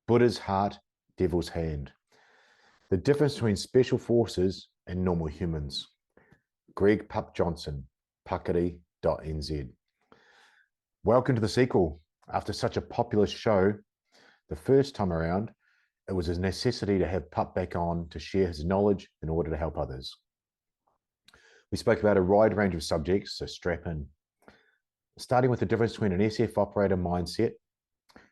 Buddha's heart, devil's hand. The difference between special forces and normal humans. Gregg PUP Johnson, Pakari.nz. Welcome to the sequel. After such a popular show, the first time around, it was a necessity to have PUP back on to share his knowledge in order to help others. We spoke about a wide range of subjects, so strap in. Starting with the difference between an SF operator mindset,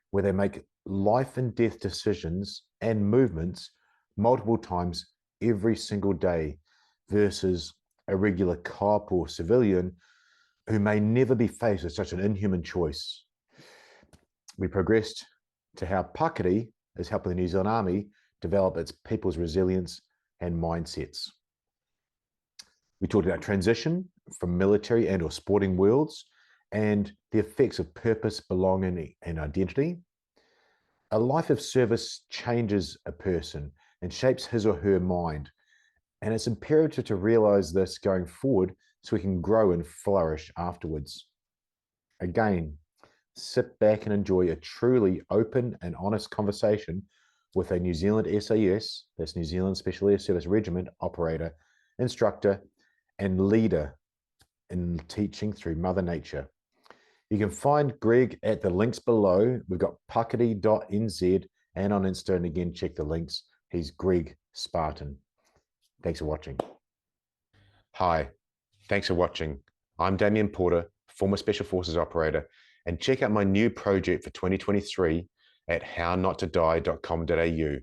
where they make life and death decisions and movements multiple times every single day, versus a regular cop or civilian who may never be faced with such an inhuman choice. We progressed to how Pakari is helping the New Zealand Army develop its people's resilience and mindsets. We talked about transition from military and or sporting worlds and the effects of purpose, belonging, and identity. A life of service changes a person and shapes his or her mind. And it's imperative to realize this going forward so we can grow and flourish afterwards. Again, sit back and enjoy a truly open and honest conversation with a New Zealand SAS, that's New Zealand Special Air Service Regiment operator, instructor, and leader in teaching through Mother Nature. You can find Gregg at the links below. We've got Pakari.nz and on Insta, and again, check the links. He's Gregg Spartan. Thanks for watching. Hi, thanks for watching. I'm Damien Porter, former Special Forces operator, and check out my new project for 2023 at hownottodie.com.au,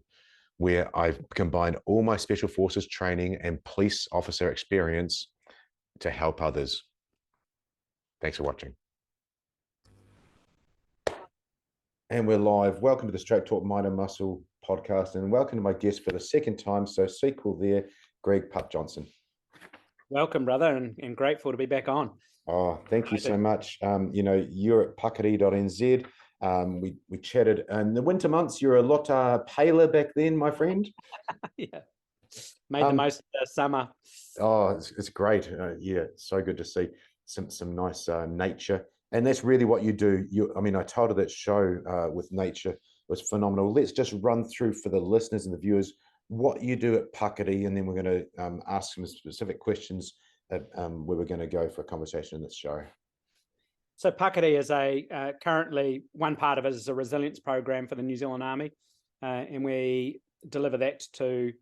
where I've combined all my Special Forces training and police officer experience to help others. Thanks for watching. And we're live. Welcome to the Straight Talk Mind and Muscle podcast, and welcome to my guest for the second time. So sequel there, Gregg PUP Johnson. Welcome, brother, and grateful to be back on. Oh, thank you so much. You're at Pakari.nz. We chatted in the winter months. You're a lot paler back then, my friend. Yeah, made the most of the summer. Oh, it's great. Yeah, so good to see some nice nature. And that's really what you do. I told her that show with nature was phenomenal. Let's just run through for the listeners and the viewers what you do at Pakari, and then we're going to ask some specific questions where we're going to go for a conversation in this show. So Pakari is currently one part of it is a resilience program for the New Zealand Army, and we deliver that to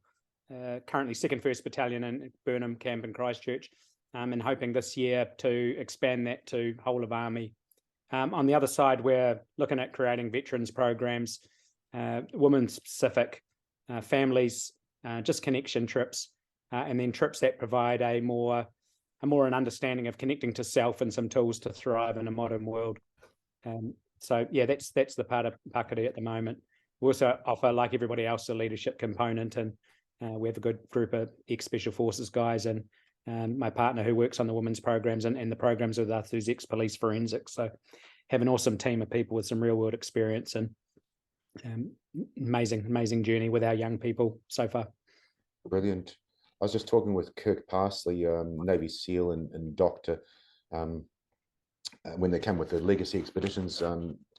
currently 2nd 1st Battalion in Burnham Camp in Christchurch, and hoping this year to expand that to whole of Army. On the other side, we're looking at creating veterans programs, women-specific, families, just connection trips, and then trips that provide a more an understanding of connecting to self and some tools to thrive in a modern world. So yeah, that's the part of Pakari at the moment. We also offer, like everybody else, a leadership component, and we have a good group of ex-Special Forces guys, and my partner who works on the women's programs and the programs with us, who's ex-police forensics. So have an awesome team of people with some real world experience, and amazing journey with our young people so far. Brilliant. I was just talking with Kirk Parsley, Navy SEAL and doctor, when they came with the Legacy Expeditions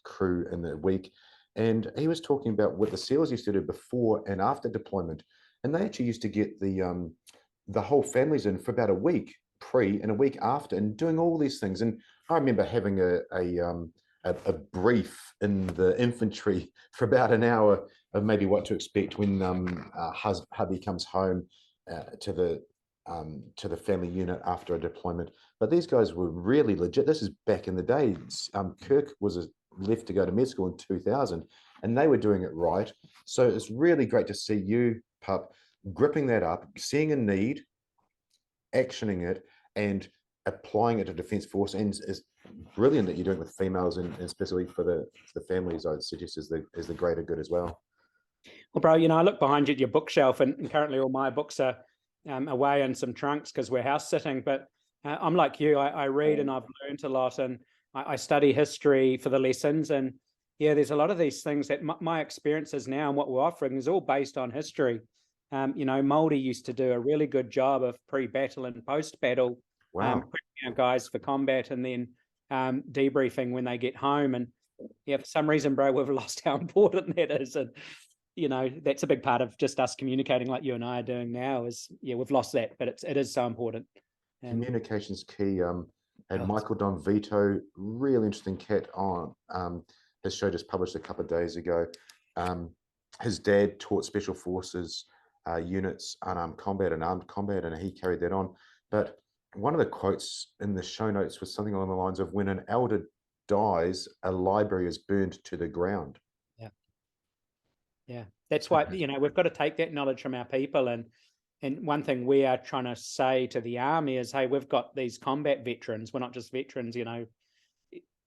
crew in the week, and he was talking about what the SEALs used to do before and after deployment, and they actually used to get the whole families in for about a week pre and a week after, and doing all these things. And I remember having a brief in the infantry for about an hour of maybe what to expect when hubby comes home to the family unit after a deployment. But these guys were really legit. This is back in the day. Kirk was left to go to med school in 2000, and they were doing it right. So it's really great to see you, Pup, gripping that up, seeing a need, actioning it, and applying it to Defence Force. And it's brilliant that you're doing it with females, and especially for the families, I'd suggest, as the greater good as well. Well, bro, I look behind you at your bookshelf, and currently all my books are away in some trunks because we're house sitting. But I'm like you, I read and I've learned a lot, and I study history for the lessons. And yeah, there's a lot of these things that my experiences now and what we're offering is all based on history. Māori used to do a really good job of pre-battle and post-battle, prepping our guys for combat, and then debriefing when they get home. And for some reason, bro, we've lost how important that is. And, you know, that's a big part of just us communicating like you and I are doing now is, we've lost that, but it is so important. Communication's key. And Oh, Michael Don Vito, really interesting cat on his show just published a couple of days ago. His dad taught special forces units, unarmed combat and armed combat, and he carried that on. But one of the quotes in the show notes was something along the lines of, when an elder dies, a library is burned to the ground. Yeah, that's why, you know, we've got to take that knowledge from our people. And one thing we are trying to say to the army is, hey, we've got these combat veterans. We're not just veterans, you know,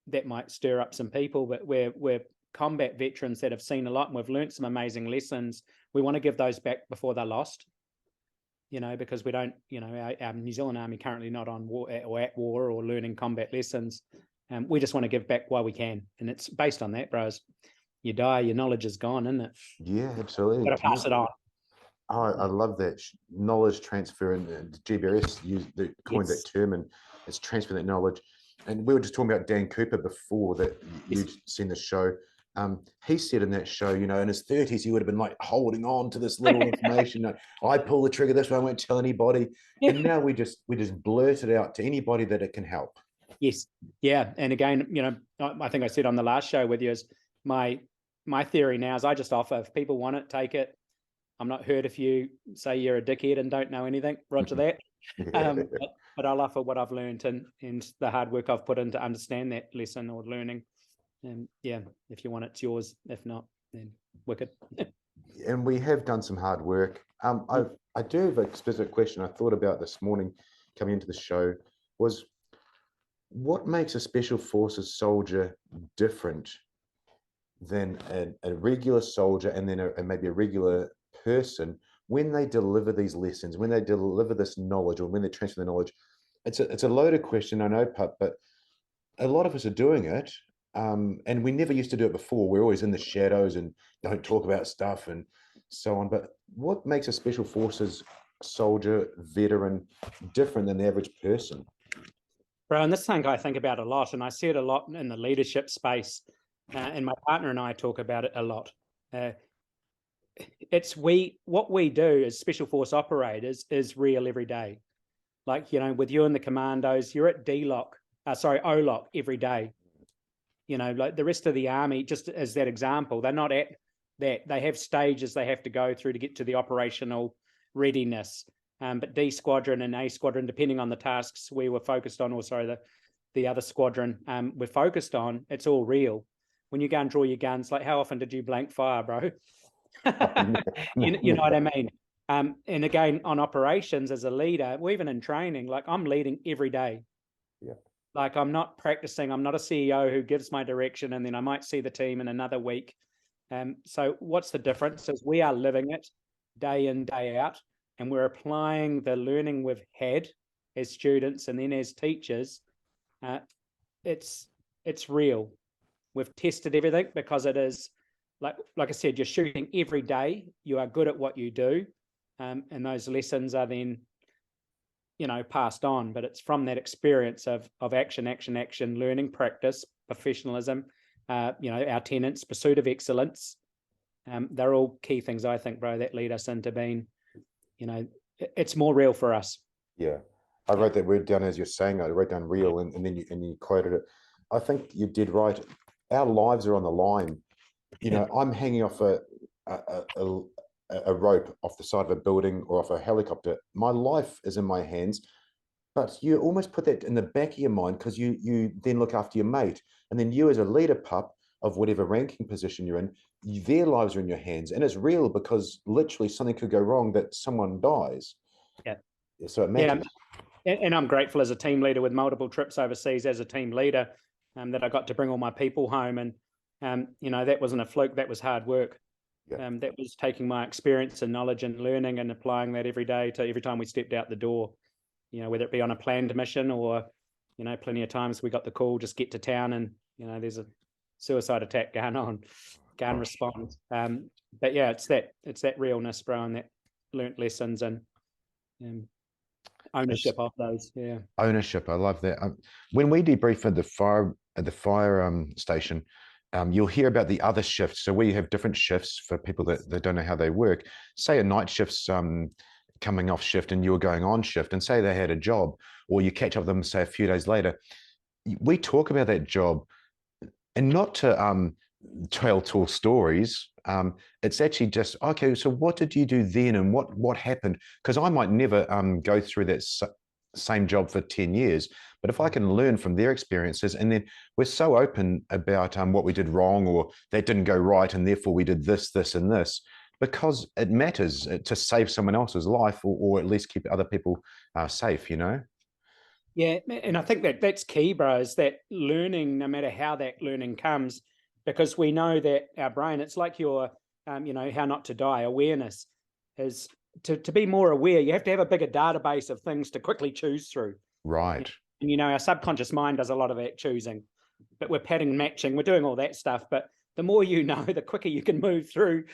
that might stir up some people, but we're combat veterans that have seen a lot and we've learned some amazing lessons. We want to give those back before they're lost, you know, because we don't, you know, our New Zealand Army currently not on war or at war or learning combat lessons. We just want to give back while we can. And it's based on that, bros. You die, your knowledge is gone, isn't it? Yeah, absolutely. Got to pass it on. Oh, I love that knowledge transfer, and GBRS coined that term, and it's transferring that knowledge. And we were just talking about Dan Cooper before that you'd seen the show. He said in that show, you know, in his 30s, he would have been like holding on to this little information. I pull the trigger this way, I won't tell anybody. And now we just blurt it out to anybody that it can help. Yes. Yeah. And again, you know, I think I said on the last show with you is my theory now is I just offer, if people want it, take it. I'm not hurt if you say you're a dickhead and don't know anything. Roger that. But I'll offer what I've learned and the hard work I've put in to understand that lesson or learning. And yeah, if you want it, it's yours. If not, then wicked. And we have done some hard work. I do have a specific question I thought about this morning coming into the show was, what makes a special forces soldier different than a regular soldier and then maybe a regular person when they deliver these lessons, when they deliver this knowledge, or when they transfer the knowledge? It's a loaded question, I know, Pup, but a lot of us are doing it, and we never used to do it before. We're always in the shadows and don't talk about stuff and so on. But what makes a special forces soldier, veteran, different than the average person? Bro, and this thing I think about a lot, and I see it a lot in the leadership space, and my partner and I talk about it a lot. What we do as special force operators is real every day. Like, you know, with you and the commandos, you're at OLOC every day. You know, like the rest of the army, just as that example, they're not at that. They have stages they have to go through to get to the operational readiness. But D squadron and A squadron, depending on the tasks we were focused on, or sorry, the other squadron we're focused on, it's all real. When you go and draw your guns, like how often did you blank fire, bro? You know what I mean? And again, on operations as a leader, or even in training, like I'm leading every day. Yeah. Like I'm not practicing. I'm not a CEO who gives my direction and then I might see the team in another week. So what's the difference is we are living it day in, day out, and we're applying the learning we've had as students and then as teachers. It's real. We've tested everything because it is, like I said, you're shooting every day. You are good at what you do. And those lessons are then, you know, passed on, but it's from that experience of action, learning, practice, professionalism, you know, our tenets, pursuit of excellence. They're all key things, I think, bro, that lead us into being, you know, it's more real for us. Yeah. I wrote that word down as you're saying. I wrote down real, and then you quoted it. I think you did right. Our lives are on the line. You know, I'm hanging off a rope off the side of a building or off a helicopter. My life is in my hands, but you almost put that in the back of your mind because you then look after your mate, and then you as a leader, Pup, of whatever ranking position you're in, their lives are in your hands, and it's real because literally something could go wrong that someone dies. Yeah. So it matters. Yeah, and I'm grateful as a team leader with multiple trips overseas as a team leader that I got to bring all my people home, and you know, that wasn't a fluke. That was hard work. Yeah. That was taking my experience and knowledge and learning and applying that every day to every time we stepped out the door, you know, whether it be on a planned mission or, you know, plenty of times we got the call, just get to town and, you know, there's a suicide attack going on, go and respond. But yeah, it's that realness, bro, and that learnt lessons and ownership of those. Yeah. Ownership. I love that. When we debrief at the fire station, you'll hear about the other shifts. So we have different shifts for people that don't know how they work. Say a night shift's coming off shift and you're going on shift, and say they had a job, or you catch up with them, say a few days later. We talk about that job, and not to tell tall stories. It's actually just, okay, so what did you do then, and what happened? Because I might never go through that same job for 10 years, but if I can learn from their experiences, and then we're so open about what we did wrong, or that didn't go right, and therefore we did this, this, and this, because it matters to save someone else's life, or at least keep other people safe, you know? Yeah, and I think that's key, bro, is that learning, no matter how that learning comes, because we know that our brain, it's like your, how not to die, awareness is to be more aware. You have to have a bigger database of things to quickly choose through. Right. And, our subconscious mind does a lot of that choosing, but we're pattern matching, we're doing all that stuff. But the more you know, the quicker you can move through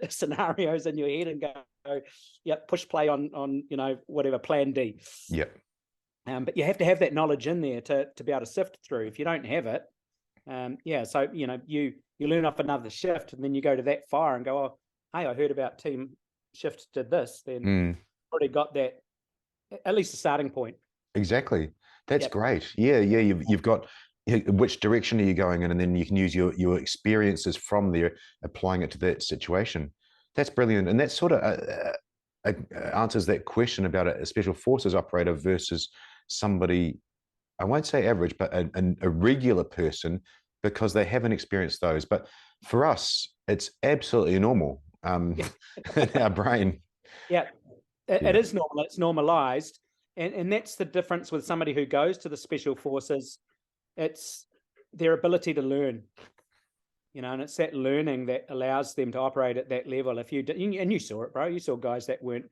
scenarios in your head and go, yep, push play on whatever plan D. Yep. But you have to have that knowledge in there to be able to sift through. If you don't have it, so you learn off another shift, and then you go to that fire and go, oh, hey, I heard about team shift did this. Then already got that, at least a starting point. Exactly. That's great. Yeah. You've got which direction are you going in, and then you can use your experiences from there, applying it to that situation. That's brilliant, and that sort of answers that question about a special forces operator versus somebody, I won't say average, but a regular person, because they haven't experienced those. But for us, it's absolutely normal in our brain. Yeah, it is normal. It's normalized. And that's the difference with somebody who goes to the special forces. It's their ability to learn, and it's that learning that allows them to operate at that level. If you did, and you saw it, bro, you saw guys that weren't,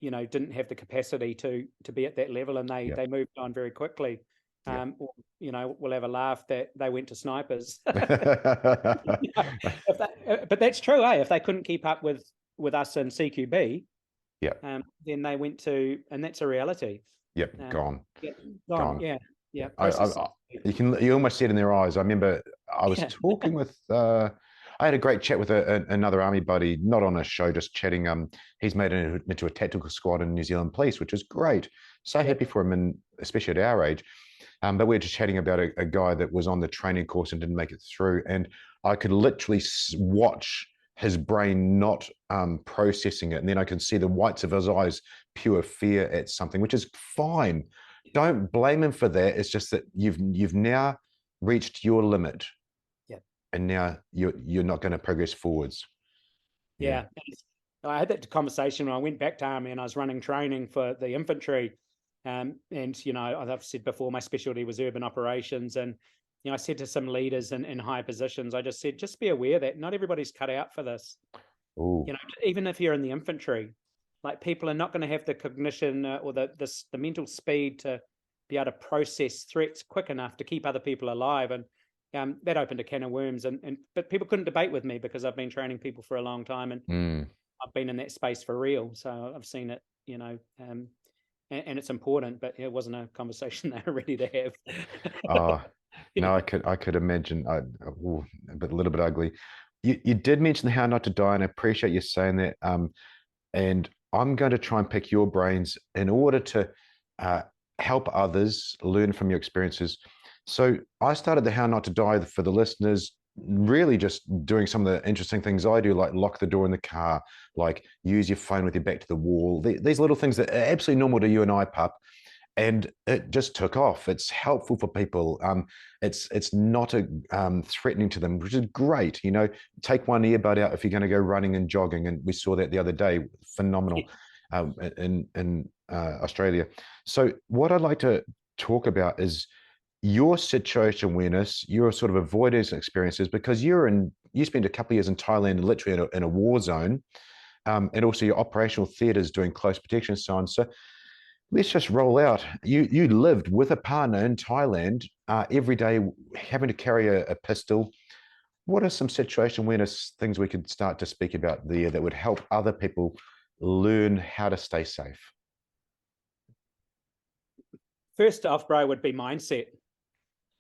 didn't have the capacity to be at that level, and they moved on very quickly. Or, we'll have a laugh that they went to snipers. But that's true, eh? If they couldn't keep up with us in CQB, then they went to, and that's a reality. Yep, gone. Gone. Yeah. You almost see it in their eyes. I remember I was talking with I had a great chat with another army buddy, not on a show, just chatting. He's made it into a tactical squad in New Zealand Police, which is great. So happy for him, and especially at our age. But we were just chatting about a guy that was on the training course and didn't make it through, and I could literally watch his brain not processing it, and then I can see the whites of his eyes, pure fear at something, which is fine. Don't blame him for that. It's just that you've now reached your limit, and now you're not going to progress forwards. I had that conversation when I went back to Army and I was running training for the infantry, and I've said before, my specialty was urban operations, and I said to some leaders in high positions, I just said, just be aware that not everybody's cut out for this. Ooh. Even if you're in the infantry, like, people are not going to have the cognition or the mental speed to be able to process threats quick enough to keep other people alive. And that opened a can of worms. But people couldn't debate with me because I've been training people for a long time, and I've been in that space for real. So I've seen it, and it's important. But it wasn't a conversation they were ready to have. No, I could imagine. But a little bit ugly. You did mention how not to die, and I appreciate you saying that. And I'm going to try and pick your brains in order to help others learn from your experiences. So I started the How Not to Die for the listeners, really just doing some of the interesting things I do, like lock the door in the car, like use your phone with your back to the wall. These little things that are absolutely normal to you and I, Pup. And it just took off. It's helpful for people. It's not threatening to them, which is great. Take one earbud out if you're going to go running and jogging, and we saw that the other day. Phenomenal in Australia. So what I'd like to talk about is your situation awareness, your sort of avoidance experiences, because you spent a couple of years in Thailand, literally in a war zone, and also your operational theaters doing close protection and so on. So let's just roll out. You lived with a partner in Thailand every day, having to carry a pistol. What are some situation awareness things we could start to speak about there that would help other people learn how to stay safe? First off, bro, would be mindset.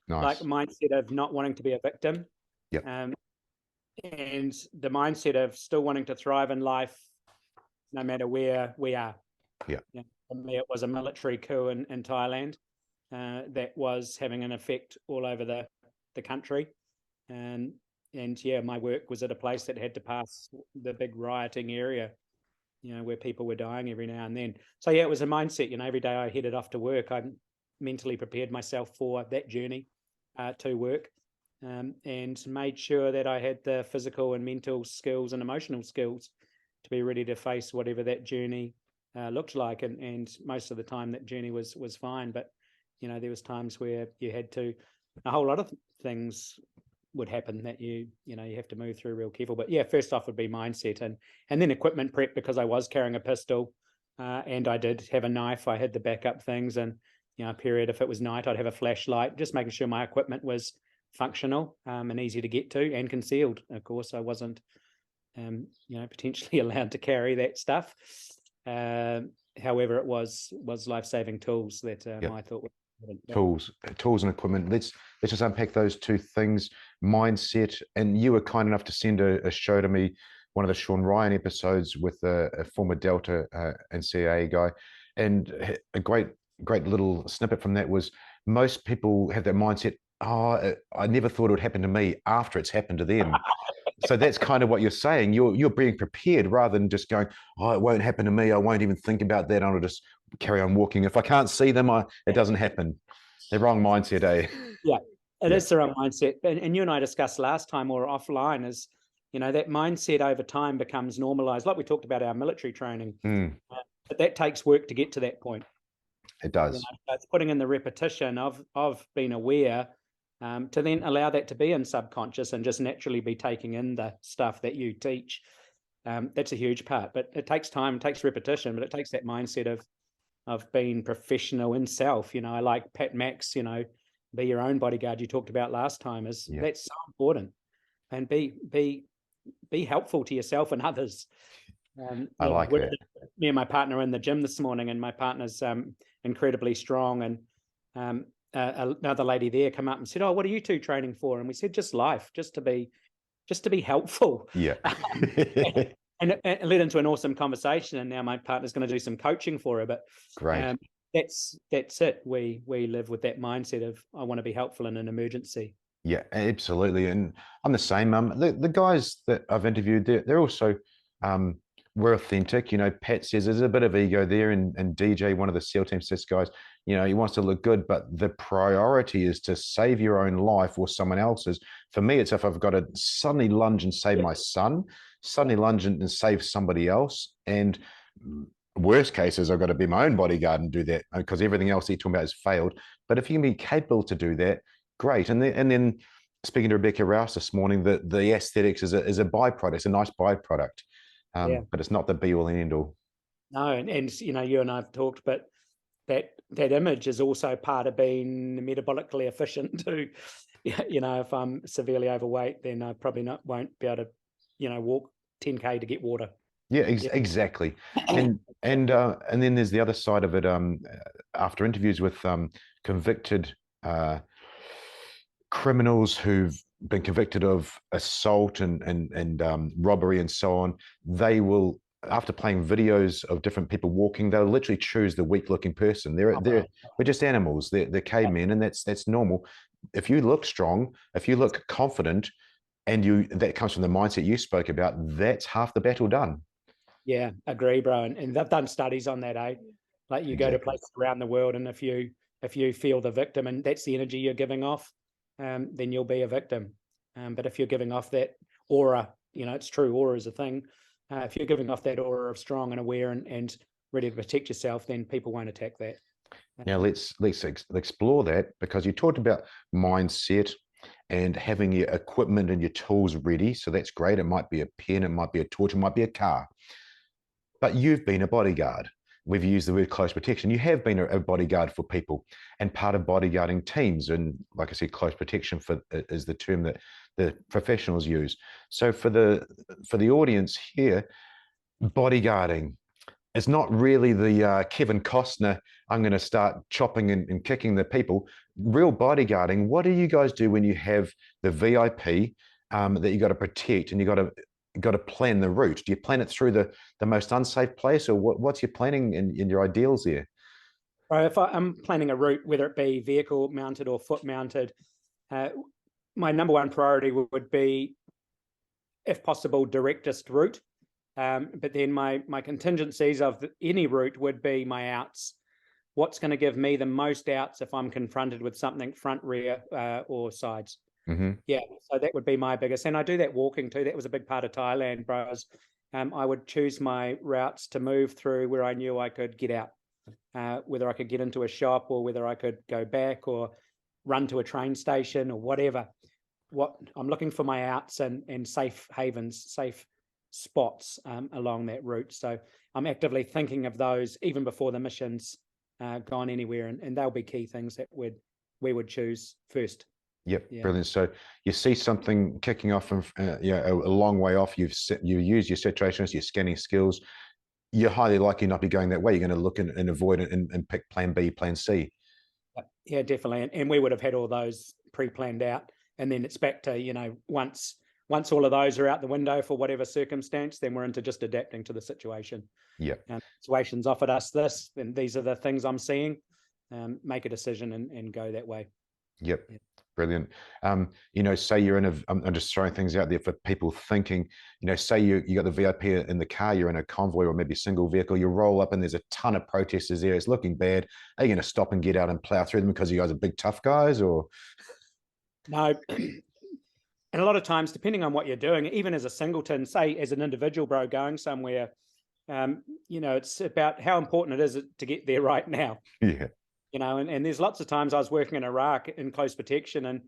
Nice. Like, mindset of not wanting to be a victim. Yep. And the mindset of still wanting to thrive in life, no matter where we are. Yeah. For me, it was a military coup in Thailand that was having an effect all over the country. And yeah, my work was at a place that had to pass the big rioting area, where people were dying every now and then. So yeah, it was a mindset. Every day I headed off to work, I mentally prepared myself for that journey to work, and made sure that I had the physical and mental skills and emotional skills to be ready to face whatever that journey looked like. And most of the time that journey was fine, but there was times where you had to, a whole lot of things would happen that you have to move through real careful. But yeah, first off would be mindset, and then equipment prep, because I was carrying a pistol and I did have a knife. I had the backup things, and a period, if it was night, I'd have a flashlight, just making sure my equipment was functional and easy to get to and concealed. Of course, I wasn't potentially allowed to carry that stuff. However, it was life-saving tools that I thought were tools and equipment. Let's just unpack those two things. Mindset, and you were kind enough to send a show to me, one of the Sean Ryan episodes with a former Delta and CIA guy, and a great little snippet from that was, most people have that mindset, I never thought it would happen to me, after it's happened to them. So that's kind of what you're saying. You're being prepared rather than just going, it won't happen to me, I won't even think about that, I'll just carry on walking. If I can't see them, it doesn't happen. The wrong mindset, eh? Yeah, it is the wrong mindset. And you and I discussed last time, or offline, is that mindset over time becomes normalized, like we talked about our military training. But that takes work to get to that point. It does. So it's putting in the repetition of being aware, to then allow that to be in subconscious and just naturally be taking in the stuff that you teach. That's a huge part, but it takes time, it takes repetition, but it takes that mindset of being professional in self. I like Pat Mack's, be your own bodyguard, you talked about last time, that's so important. And be helpful to yourself and others. I like that. Me and my partner in the gym this morning, and my partner's incredibly strong, and another lady there come up and said, what are you two training for? And we said, just life, just to be helpful. Yeah. and it led into an awesome conversation, and now my partner's going to do some coaching for her. But great. That's it. We live with that mindset of, I want to be helpful in an emergency. Yeah, absolutely. And I'm the same. The guys that I've interviewed, they're also we're authentic. Pat says there's a bit of ego there, and DJ, one of the SEAL Team 6 guys, he wants to look good, but the priority is to save your own life or someone else's. For me, it's if I've got to suddenly lunge and save my son, suddenly lunge and save somebody else. And worst cases, I've got to be my own bodyguard and do that, because everything else you're talking about has failed. But if you can be capable to do that, great. And then speaking to Rebecca Rouse this morning, the aesthetics is a byproduct. It's a nice byproduct. But it's not the be all and end all. No, and you and I've talked, but that image is also part of being metabolically efficient too. If I'm severely overweight, then I probably won't be able to, walk 10K to get water. Yeah, exactly. And then there's the other side of it. After interviews with convicted criminals who've been convicted of assault and robbery and so on, they will, after playing videos of different people walking, they'll literally choose the weak-looking person. We're just animals. They're cavemen, and that's normal. If you look strong, if you look confident, and that comes from the mindset you spoke about, that's half the battle done. Yeah, agree, bro. And they've done studies on that, eh? Like you go to places around the world, and if you feel the victim and that's the energy you're giving off, then you'll be a victim. But if you're giving off that aura, it's true, aura is a thing. If you're giving off that aura of strong and aware and ready to protect yourself, then people won't attack that. Now let's explore that, because you talked about mindset and having your equipment and your tools ready. So that's great. It might be a pen, it might be a torch, it might be a car. But you've been a bodyguard. We've used the word close protection. You have been a bodyguard for people, and part of bodyguarding teams. And like I said, close protection is the term that the professionals use. So for the audience here, bodyguarding is not really the Kevin Costner, I'm going to start chopping and kicking the people. Real bodyguarding, what do you guys do when you have the VIP that you got to protect, and you got to plan the route. Do you plan it through the most unsafe place, or what's your planning in your ideals there? Right, if I'm planning a route, whether it be vehicle mounted or foot mounted, my number one priority would be, if possible, directest route. But then my contingencies of any route would be my outs. What's going to give me the most outs if I'm confronted with something front, rear, or sides? Yeah, so that would be my biggest. And I do that walking too. That was a big part of Thailand, bros. I would choose my routes to move through where I knew I could get out, whether I could get into a shop or whether I could go back or run to a train station or whatever. What I'm looking for my outs and safe havens, safe spots along that route. So I'm actively thinking of those even before the mission's gone anywhere, and they'll be key things that we would choose first. Yep, Yeah. brilliant. So you see something kicking off from a long way off. You use your situations, your scanning skills. You're highly likely not be going that way. You're going to look and avoid it and pick plan B, plan C. Yeah, definitely. And we would have had all those pre-planned out, and then it's back to, once all of those are out the window for whatever circumstance, then we're into just adapting to the situation. Yeah. Situation's offered us this, and these are the things I'm seeing. Make a decision and go that way. Yep. Brilliant. Say you're in I'm just throwing things out there for people thinking, say you got the VIP in the car, you're in a convoy or maybe single vehicle, you roll up and there's a ton of protesters there. It's looking bad. Are you going to stop and get out and plow through them because you guys are big, tough guys, or? No. And a lot of times, depending on what you're doing, even as a singleton, say as an individual, bro, going somewhere, it's about how important it is to get there right now. Yeah. And there's lots of times I was working in Iraq in close protection, and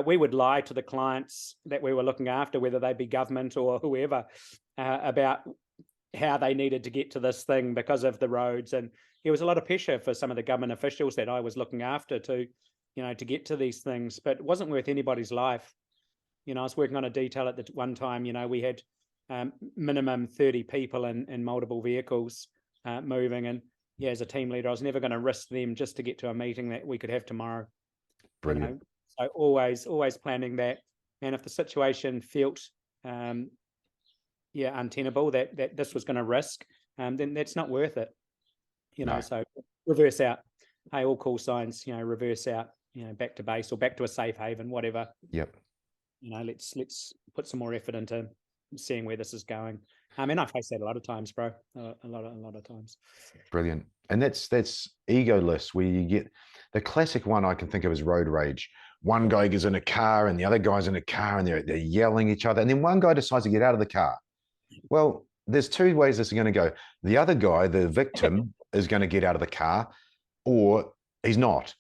we would lie to the clients that we were looking after, whether they be government or whoever, about how they needed to get to this thing because of the roads. And there was a lot of pressure for some of the government officials that I was looking after to get to these things, but it wasn't worth anybody's life. I was working on a detail at the one time, we had minimum 30 people in multiple vehicles moving. And yeah, as a team leader, I was never going to risk them just to get to a meeting that we could have tomorrow. Brilliant. So always planning that. And if the situation felt, untenable, that this was going to risk, then that's not worth it. No. So reverse out. Hey, all call signs, reverse out, back to base or back to a safe haven, whatever. Yep. Let's put some more effort into seeing where this is going. And I face that a lot of times, bro. A lot of times. Brilliant. And that's egoless, where you get the classic one I can think of as road rage. One guy gets in a car and the other guy's in a car and they're yelling at each other. And then one guy decides to get out of the car. Well, there's two ways this is going to go. The other guy, the victim, is going to get out of the car, or he's not.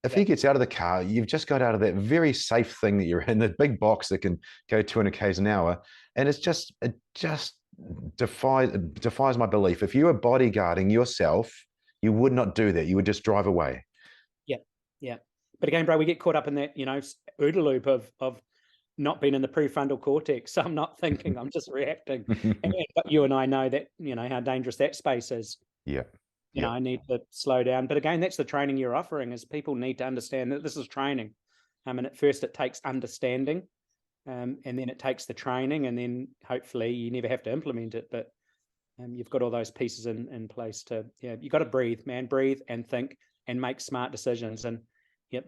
If he gets out of the car, you've just got out of that very safe thing that you're in, the big box that can go 200 k's an hour. And it just defies my belief. If you were bodyguarding yourself, you would not do that. You would just drive away. Yeah. But again, bro, we get caught up in that, OODA loop of not being in the prefrontal cortex. So I'm not thinking, I'm just reacting. But you and I know that, how dangerous that space is. Yeah. I need to slow down. But again, that's the training you're offering, is people need to understand that this is training. And at first it takes understanding, and then it takes the training, and then hopefully you never have to implement it. But you've got all those pieces in place you've got to breathe, man, breathe and think and make smart decisions. And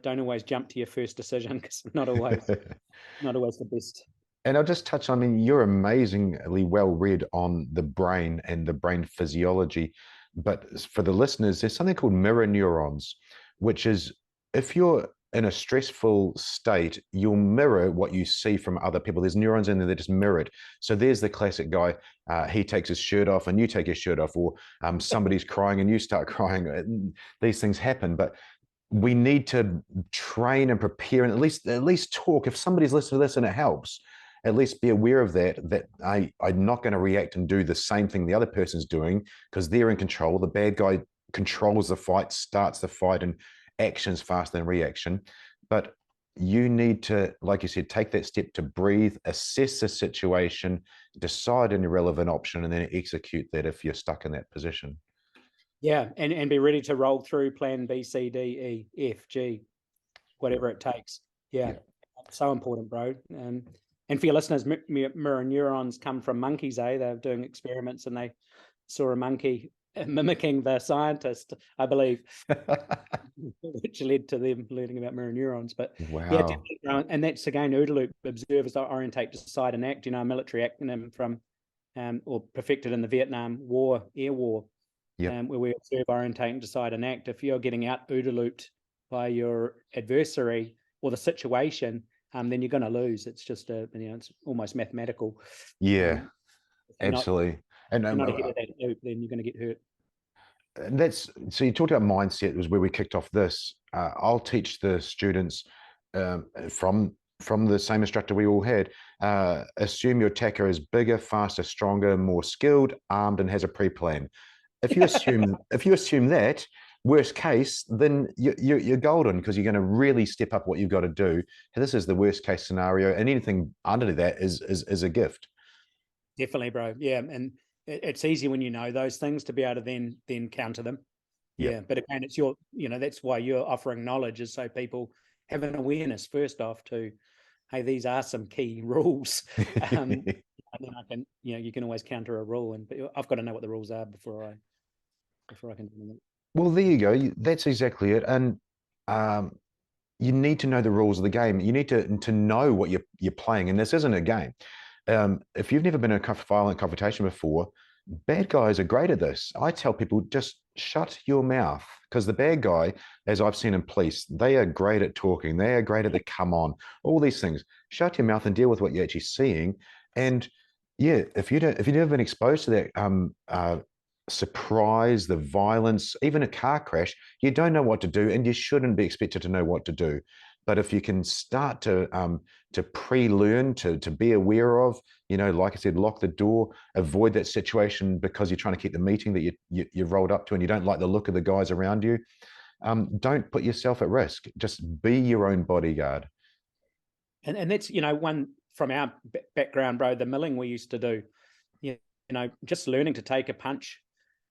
don't always jump to your first decision, because not always the best. And I'll just touch on, you're amazingly well read on the brain and the brain physiology. But for the listeners, there's something called mirror neurons, which is, if you're in a stressful state, you'll mirror what you see from other people. There's neurons in there that just mirror it. So there's the classic guy, he takes his shirt off and you take his shirt off, or somebody's crying and you start crying. These things happen, but we need to train and prepare, and at least talk. If somebody's listening to this and it helps, at least be aware of that I'm not going to react and do the same thing the other person's doing, because they're in control. The bad guy controls the fight, starts the fight, and actions faster than reaction. But you need to, like you said, take that step to breathe, assess the situation, decide an irrelevant option, and then execute that if you're stuck in that position. Yeah, and be ready to roll through plan B, C, D, E, F, G, whatever it takes. Yeah. So important, bro. And for your listeners, mirror neurons come from monkeys, They're doing experiments and they saw a monkey mimicking the scientist, I believe, which led to them learning about mirror neurons. But yeah, Wow. and that's again, OODA loop, observe as orientate, decide, and act, a military acronym from, or perfected in the Vietnam War, air war, Yep. where we observe, orientate, and decide and act. If you're getting out OODA looped by your adversary or the situation, then you're going to lose. It's just it's almost mathematical. Yeah, If absolutely. And you're not ahead of that loop, then you're going to get hurt. and that's, so you talked about mindset, was where we kicked off this. I'll teach the students from the same instructor we all had. Assume your attacker is bigger, faster, stronger, more skilled, armed, and has a pre-plan. If you assume that, worst case, then you're golden, because you're going to really step up what you've got to do. And this is the worst case scenario, and anything under that is a gift. Definitely, bro. Yeah, and it's easy when you know those things to be able to then counter them. Yep. Yeah, but again, it's your, that's why you're offering knowledge, is so people have an awareness first off to, hey, these are some key rules. And then I can, you can always counter a rule, and but I've got to know what the rules are before I can do them. Well, there you go. That's exactly it. And you need to know the rules of the game. You need to know what you're playing. And this isn't a game. If you've never been in a violent confrontation before, bad guys are great at this. I tell people, just shut your mouth, because the bad guy, as I've seen in police, they are great at talking. They are great at the come on, all these things. Shut your mouth and deal with what you're actually seeing. And yeah, if you've never been exposed to that surprise, the violence, even a car crash, you don't know what to do, and you shouldn't be expected to know what to do. But if you can start to pre-learn, to be aware of, like I said, lock the door, avoid that situation because you're trying to keep the meeting that you rolled up to, and you don't like the look of the guys around you. Don't put yourself at risk. Just be your own bodyguard. And that's, one from our background, bro, the milling we used to do, just learning to take a punch,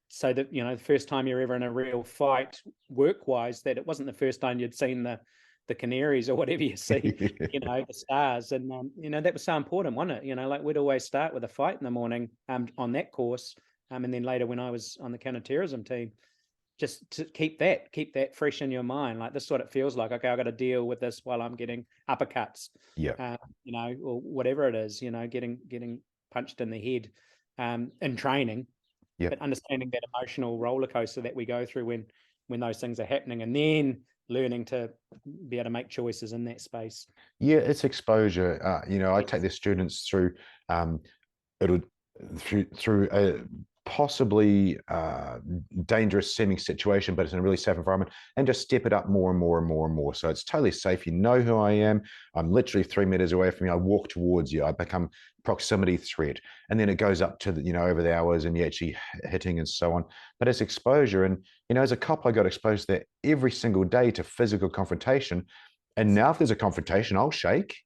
so that, the first time you're ever in a real fight work-wise, that it wasn't the first time you'd seen the canaries or whatever you see, the stars. And, that was so important, wasn't it? Like we'd always start with a fight in the morning on that course. And then later when I was on the counterterrorism team, just to keep that fresh in your mind. Like, this is what it feels like. Okay, I've got to deal with this while I'm getting uppercuts, Yeah. or whatever it is, getting punched in the head in training. Yep. But understanding that emotional roller coaster that we go through when those things are happening, and then learning to be able to make choices in that space. Yeah, it's exposure. I take the students through through a possibly dangerous seeming situation, but it's in a really safe environment, and just step it up more and more and more and more. So it's totally safe. You know who I am. I'm literally 3 meters away from you. I walk towards you. I become proximity threat. And then it goes up to over the hours, and you're actually hitting and so on. But it's exposure. And, as a cop, I got exposed to that every single day, to physical confrontation. And now if there's a confrontation, I'll shake.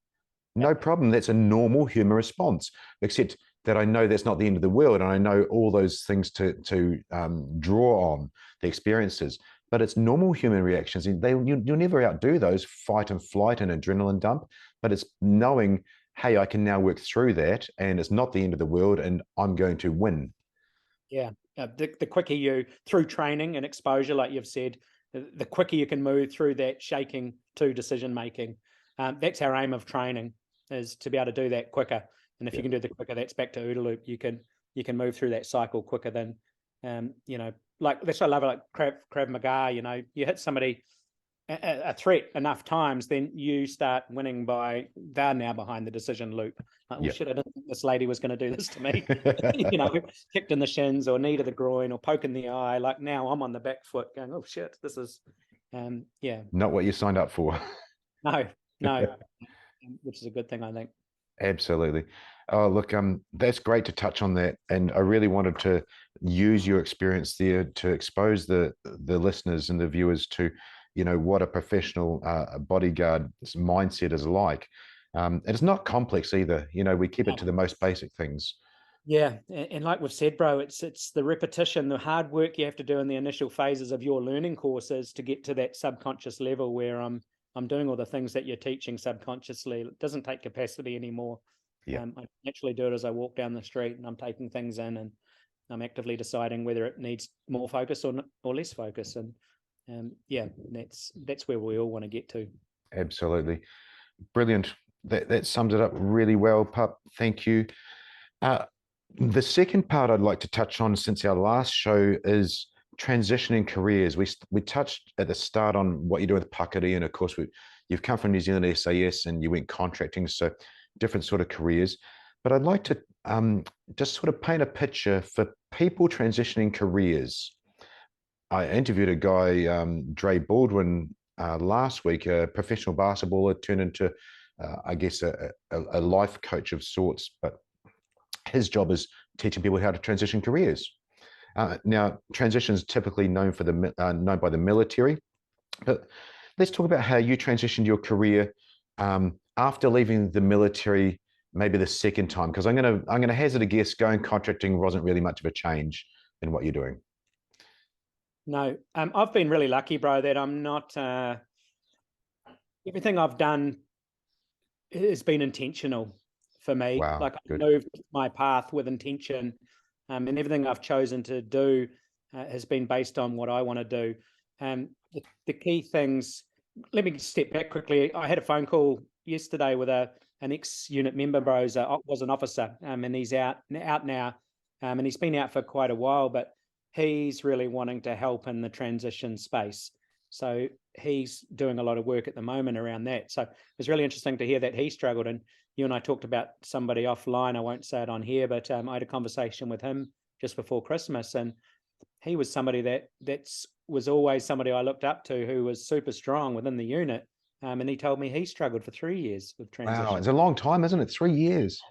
No problem. That's a normal human response, except that I know that's not the end of the world, and I know all those things to draw on, the experiences. But it's normal human reactions. You'll never outdo those fight and flight and adrenaline dump. But it's knowing, hey, I can now work through that, and it's not the end of the world, and I'm going to win. Yeah, the quicker you, through training and exposure, like you've said, the quicker you can move through that shaking to decision making. That's our aim of training, is to be able to do that quicker. And if you can do the quicker, that's back to OODA loop. You can move through that cycle quicker than, like, that's what I love, like Krav Maga. You hit somebody, a threat enough times, then you start winning by, they're now behind the decision loop. Like, well, shit, I didn't think this lady was going to do this to me. Kicked in the shins or knee to the groin or poke in the eye. Like, now I'm on the back foot going, oh shit, this is, not what you signed up for. No, which is a good thing, I think. Absolutely. Oh, look, that's great to touch on that, and I really wanted to use your experience there to expose the listeners and the viewers to, what a professional bodyguard mindset is like. And it's not complex either. We keep it to the most basic things. Yeah, and like we've said, bro, it's the repetition, the hard work you have to do in the initial phases of your learning courses to get to that subconscious level where I'm doing all the things that you're teaching subconsciously. It doesn't take capacity anymore. Yeah. I naturally do it as I walk down the street, and I'm taking things in, and I'm actively deciding whether it needs more focus or less focus. And yeah, that's where we all want to get to. Absolutely. Brilliant. That sums it up really well, Pup. Thank you. The second part I'd like to touch on since our last show is transitioning careers. We touched at the start on what you do with Pakari, and of course you've come from New Zealand SAS and you went contracting, so different sort of careers. But I'd like to just sort of paint a picture for people transitioning careers. I interviewed a guy, Dre Baldwin, last week, a professional basketballer turned into, I guess, a life coach of sorts, but his job is teaching people how to transition careers. Now, transition is typically known by the military, but let's talk about how you transitioned your career after leaving the military, maybe the second time, because I'm gonna hazard a guess, going contracting wasn't really much of a change in what you're doing. No, I've been really lucky, bro, that I'm not. Everything I've done has been intentional for me. Wow, Like, I've good. moved my path with intention, and everything I've chosen to do has been based on what I want to do. The key things. Let me step back quickly. I had a phone call yesterday with an ex-unit member, bro. Was an officer, and he's out now, and he's been out for quite a while, but he's really wanting to help in the transition space. So he's doing a lot of work at the moment around that. So it was really interesting to hear that he struggled. And you and I talked about somebody offline. I won't say it on here, but I had a conversation with him just before Christmas, and he was somebody that was always somebody I looked up to, who was super strong within the unit. And he told me he struggled for 3 years with transition. Wow, it's a long time, isn't it? 3 years.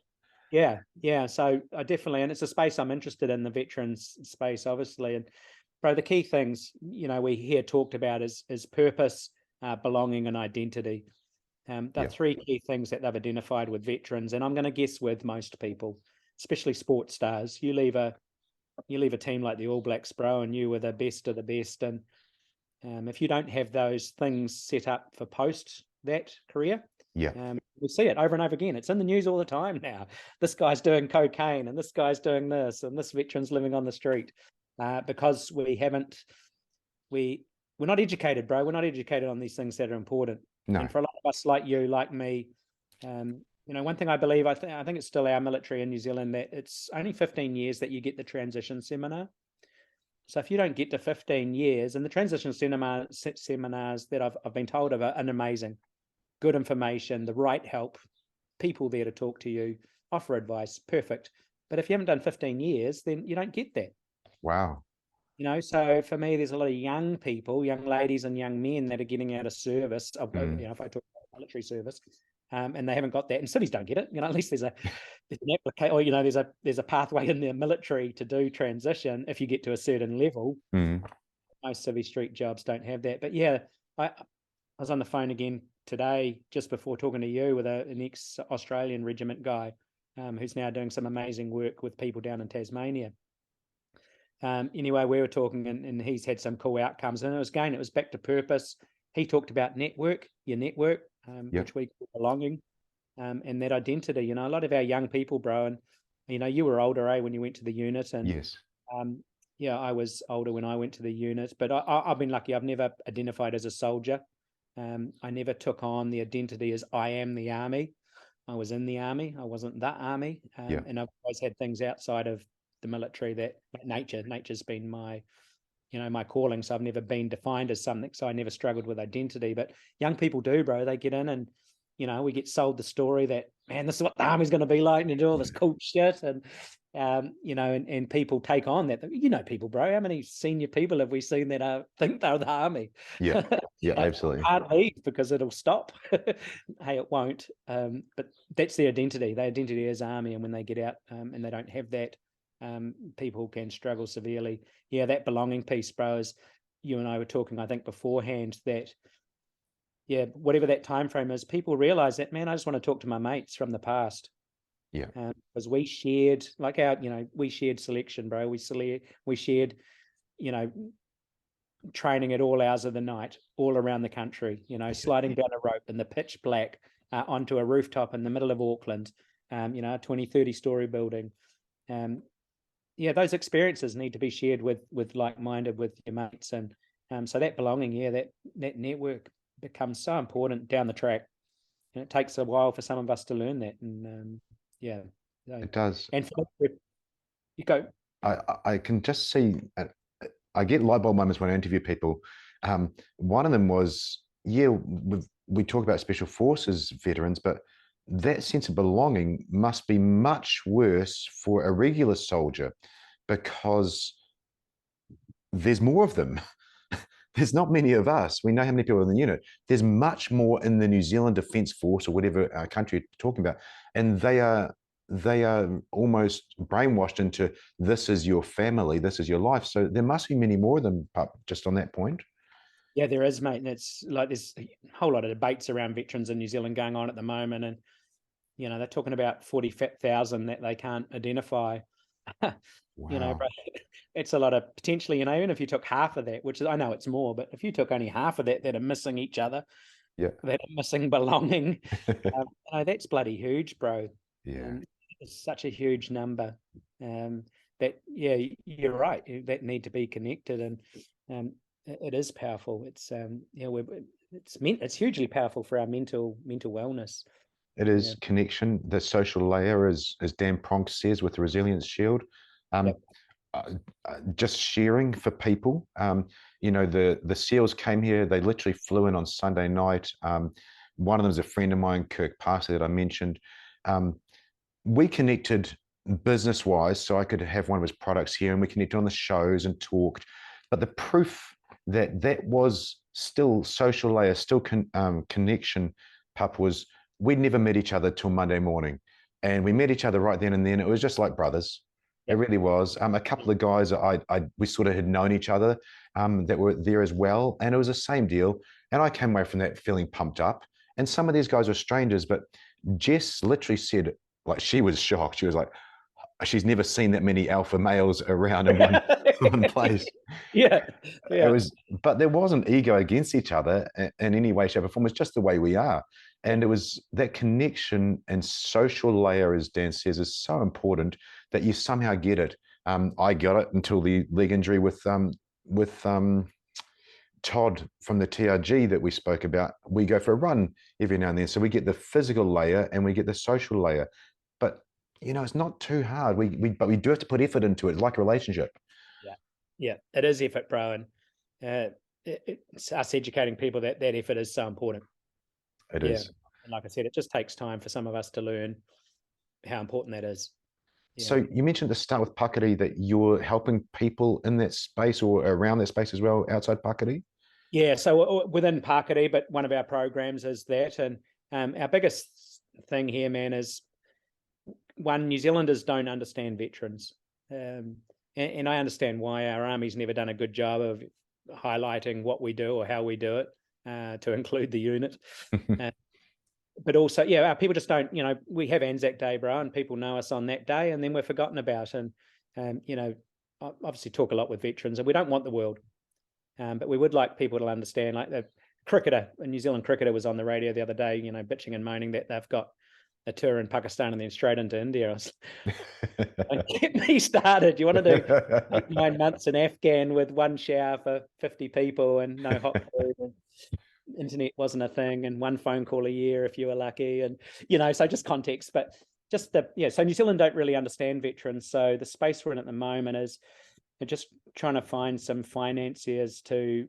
Yeah. So I definitely, and it's a space I'm interested in, the veterans space, obviously. And bro, the key things, we hear talked about is purpose, belonging, and identity. The three key things that they've identified with veterans, and I'm going to guess with most people, especially sports stars. You leave a team like the All Blacks, bro, and you were the best of the best. And if you don't have those things set up for post that career, we see it over and over again. It's in the news all the time now. This guy's doing cocaine, and this guy's doing this, and this veteran's living on the street, because we're not educated, bro. We're not educated on these things that are important. No. And for a lot of us, like you, like me, one thing I believe, I think it's still our military in New Zealand, that it's only 15 years that you get the transition seminar. So if you don't get to 15 years, and the transition seminars that I've been told of are amazing, good information, the right help, people there to talk to you, offer advice, perfect. But if you haven't done 15 years, then you don't get that. Wow. So for me, there's a lot of young people, young ladies and young men that are getting out of service, if I talk about military service, and they haven't got that. And cities don't get it. At least there's an application, or there's a pathway in the military to do transition if you get to a certain level. Most civvy street jobs don't have that. But yeah, I was on the phone again today, just before talking to you, with an ex-Australian regiment guy, who's now doing some amazing work with people down in Tasmania. Anyway, we were talking, and he's had some cool outcomes, and it was back to purpose. He talked about your network, which we call belonging, and that identity. A lot of our young people, bro, and you were older, when you went to the unit, and yes, I was older when I went to the unit, but I've been lucky. I've never identified as a soldier. I never took on the identity as I am the army. I was in the army. I wasn't the army, and I've always had things outside of the military that nature's been my calling. So I've never been defined as something. So I never struggled with identity. But young people do, bro. They get in, and we get sold the story that, man, this is what the army's going to be like, and do all this cool shit, and and people take on that. People, bro. How many senior people have we seen that think they're the army? Yeah, absolutely. Can't leave because it'll stop. Hey, it won't. But that's their identity. Their identity is army, and when they get out, and they don't have that, people can struggle severely. Yeah, that belonging piece, bro, is, you and I were talking, I think, beforehand, that whatever that time frame is, people realize that, man, I just want to talk to my mates from the past. Because we shared, we shared selection, bro. We shared, training at all hours of the night, all around the country, sliding down a rope in the pitch black onto a rooftop in the middle of Auckland, a 20, 30-story building. Yeah, those experiences need to be shared with like-minded, with your mates, and so that belonging, that network becomes so important down the track, and it takes a while for some of us to learn that. And it does. And for you go. I can just see. I get light bulb moments when I interview people. One of them was, we talk about special forces veterans, but that sense of belonging must be much worse for a regular soldier, because there's more of them. There's not many of us. We know how many people are in the unit. There's much more in the New Zealand Defence Force, or whatever country you're talking about, and they are almost brainwashed into, this is your family, this is your life. So there must be many more of them, just on that point. Yeah, there is, mate. And it's like there's a whole lot of debates around veterans in New Zealand going on at the moment. And, they're talking about 40,000 that they can't identify. Wow. But it's a lot of potentially, even if you took half of that, which is, I know it's more, but if you took only half of that are missing each other, that are missing belonging, that's bloody huge, bro. Yeah. It's such a huge number. That, you're right, that need to be connected, and it is powerful. It's it's hugely powerful for our mental wellness. It is connection, the social layer, as Dan Pronk says with the Resilience Shield. Just sharing for people. The SEALs came here, they literally flew in on Sunday night. One of them is a friend of mine, Kirk Parsley, that I mentioned. We connected business-wise, so I could have one of his products here, and we connected on the shows and talked. But the proof that was still social layer, still connection, Pup, was we'd never met each other till Monday morning, and we met each other right then and then. It was just like brothers. It really was. A couple of guys we sort of had known each other that were there as well, and it was the same deal. And I came away from that feeling pumped up. And some of these guys were strangers, but Jess literally said, like, she was shocked. She was like, she's never seen that many alpha males around in one place. It was, but there wasn't ego against each other in any way, shape, or form. It's just the way we are. And it was that connection and social layer, as Dan says, is so important that you somehow get it. I got it until the leg injury with Todd from the TRG that we spoke about. We go for a run every now and then, so we get the physical layer and we get the social layer. But it's not too hard. But we do have to put effort into it, like a relationship. Yeah, it is effort, bro, and it's us educating people that effort is so important. It is. And like I said, it just takes time for some of us to learn how important that is. So you mentioned at the start with Pakari that you're helping people in that space or around that space as well, outside Pakari? Yeah, so within Pakari, but one of our programs is that. And our biggest thing here, man, is one, New Zealanders don't understand veterans. And I understand why. Our Army's never done a good job of highlighting what we do or how we do it, to include the unit. But also, our people just don't, we have Anzac Day, bro, and people know us on that day, and then we're forgotten about. And, obviously talk a lot with veterans, and we don't want the world. But we would like people to understand, like the cricketer, a New Zealand cricketer was on the radio the other day, bitching and moaning that they've got a tour in Pakistan and then straight into India. Don't get me started. You want to do 9 months in Afghan with one shower for 50 people and no hot food, and internet wasn't a thing, and one phone call a year if you were lucky, and so just context. But just so New Zealand don't really understand veterans. So the space we're in at the moment is just trying to find some financiers to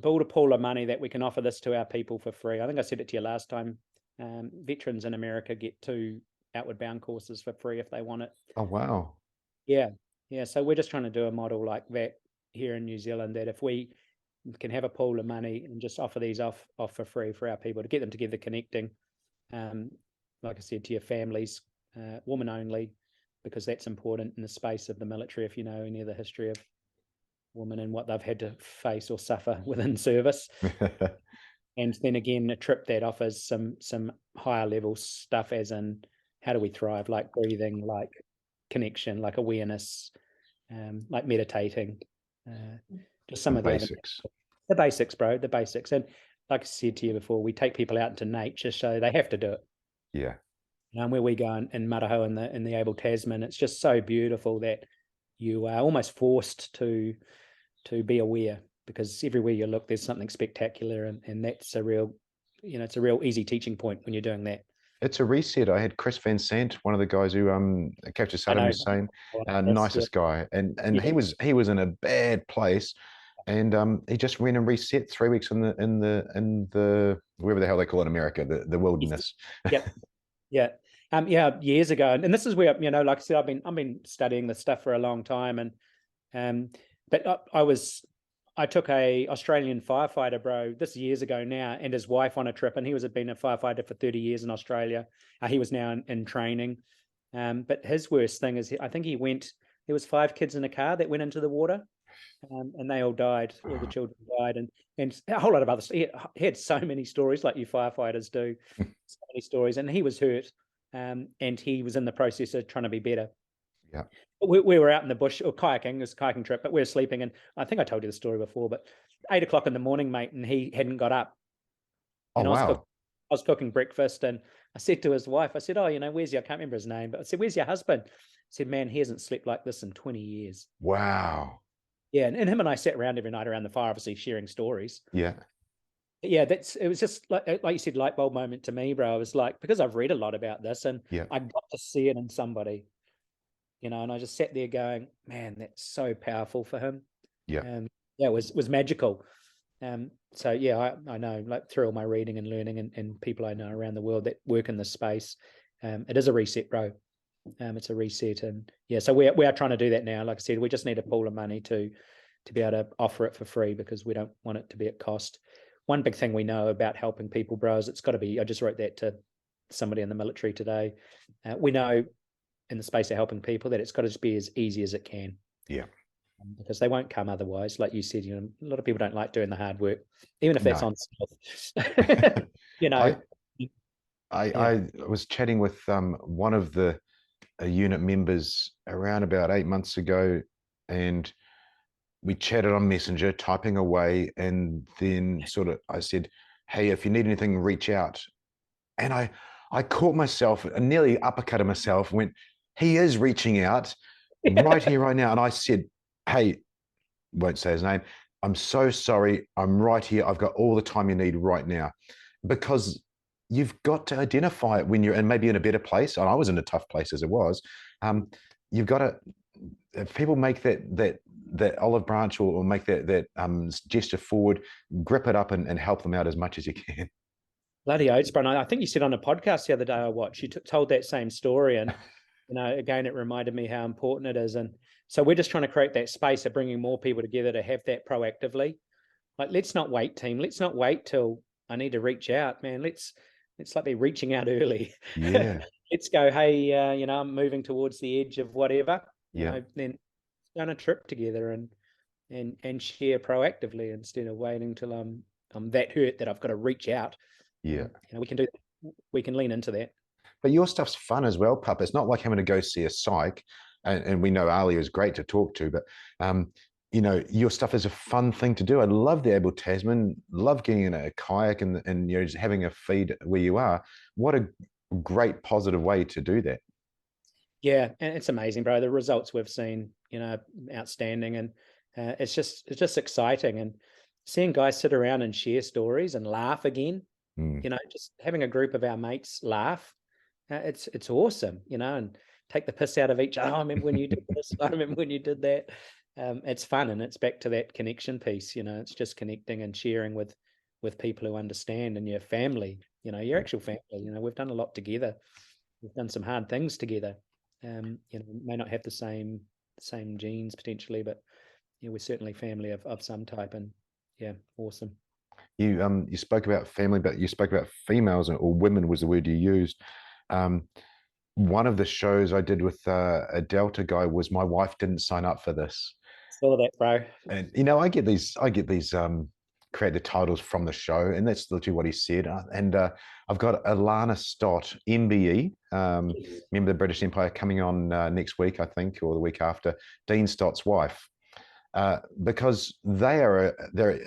build a pool of money that we can offer this to our people for free. I think I said it to you last time. Veterans in America get 2 outward bound courses for free if they want it. Oh, wow. Yeah. So we're just trying to do a model like that here in New Zealand, that if we can have a pool of money and just offer these off for free for our people, to get them together connecting, like I said, to your families, woman only, because that's important in the space of the military. If you know any of the history of women and what they've had to face or suffer within service. And then again, a trip that offers some higher level stuff, as in how do we thrive, like breathing, like connection, like awareness, like meditating, just some of the basics. The basics, bro, the basics. And like I said to you before, we take people out into nature, so they have to do it. Yeah. where we go in Maraho in the Able Tasman, it's just so beautiful that you are almost forced to be aware, because everywhere you look, there's something spectacular, and that's a real, it's a real easy teaching point when you're doing that. It's a reset. I had Chris Van Sant, one of the guys who captured Saddam Hussein, nicest guy, and he was in a bad place, and he just went and reset 3 weeks in the wherever the hell they call it, America, the wilderness. Yep. Yeah. Years ago, and this is where, like I said, I've been studying this stuff for a long time, and but I took a Australian firefighter, bro, this years ago now, and his wife on a trip, and he had been a firefighter for 30 years in Australia. He was now in training, but his worst thing is, I think there was 5 kids in a car that went into the water, and they all died. All the children died, and a whole lot of others. He had so many stories, like you firefighters do, so many stories, and he was hurt, and he was in the process of trying to be better. Yeah. We were out in the bush, or kayaking, it was a kayaking trip, but we were sleeping, and I think I told you the story before, but 8 o'clock in the morning, mate, and he hadn't got up. And I was cooking breakfast, and I said to his wife, I said, "Oh, where's your," I can't remember his name, but I said, "Where's your husband?" I said, "Man, he hasn't slept like this in 20 years. Wow. Yeah, and him and I sat around every night around the fire, obviously sharing stories. Yeah. Yeah, it was just like you said, light bulb moment to me, bro. I was like, because I've read a lot about this, and I got to see it in somebody. And I just sat there going, man, that's so powerful for him. Yeah. It was magical. So yeah, I know, like, through all my reading and learning and people I know around the world that work in this space, it is a reset, bro. It's a reset, and yeah, so we are trying to do that now. Like I said, we just need a pool of money to be able to offer it for free, because we don't want it to be at cost. One big thing we know about helping people, bro, is it's got to be, I just wrote that to somebody in the military today. We know in the space of helping people that it's got to just be as easy as it can. Yeah. Because they won't come otherwise. Like you said, a lot of people don't like doing the hard work, even if that's on stealth. I was chatting with one of the unit members around about 8 months ago, and we chatted on Messenger, typing away, and then sort of I said, "Hey, if you need anything, reach out." And I caught myself, I nearly uppercutted myself, went, "He is reaching out right here, right now." And I said, "Hey," won't say his name, "I'm so sorry. I'm right here. I've got all the time you need right now." Because you've got to identify it when you're maybe in a better place. And I was in a tough place as it was. You've got to, if people make that olive branch, or make that gesture forward, grip it up and help them out as much as you can. Bloody oats, bro. I think you said on a podcast the other day I watched, you told that same story, and again, it reminded me how important it is. And so we're just trying to create that space of bringing more people together to have that proactively. Like, let's not wait, team. Let's not wait till I need to reach out, man. Let's like be reaching out early. Yeah. Let's go, hey, I'm moving towards the edge of whatever. Then go on a trip together and share proactively, instead of waiting till I'm that hurt that I've got to reach out. Yeah. We can do that. We can lean into that. But your stuff's fun as well, Pup. It's not like having to go see a psych, and we know Ali is great to talk to, but your stuff is a fun thing to do. I love the Able Tasman, love getting in a kayak and just having a feed where you are. What a great positive way to do that. Yeah, and it's amazing, bro. The results we've seen, outstanding, and it's just exciting, and seeing guys sit around and share stories and laugh again. Just having a group of our mates laugh, it's awesome, and take the piss out of each other. I remember when you did this. I remember when you did that. It's fun, and it's back to that connection piece. It's just connecting and sharing with people who understand, and your family. Your actual family. We've done a lot together. We've done some hard things together. May not have the same genes potentially, but we're certainly family of some type, and yeah, awesome. You spoke about family, but you spoke about females, or women was the word you used. One of the shows I did with a Delta guy was my wife didn't sign up for this. Saw that, bro. And I get these creative titles from the show, and that's literally what he said. And I've got Alana Stott, MBE, member of the British Empire, coming on next week, I think, or the week after. Dean Stott's wife, because they're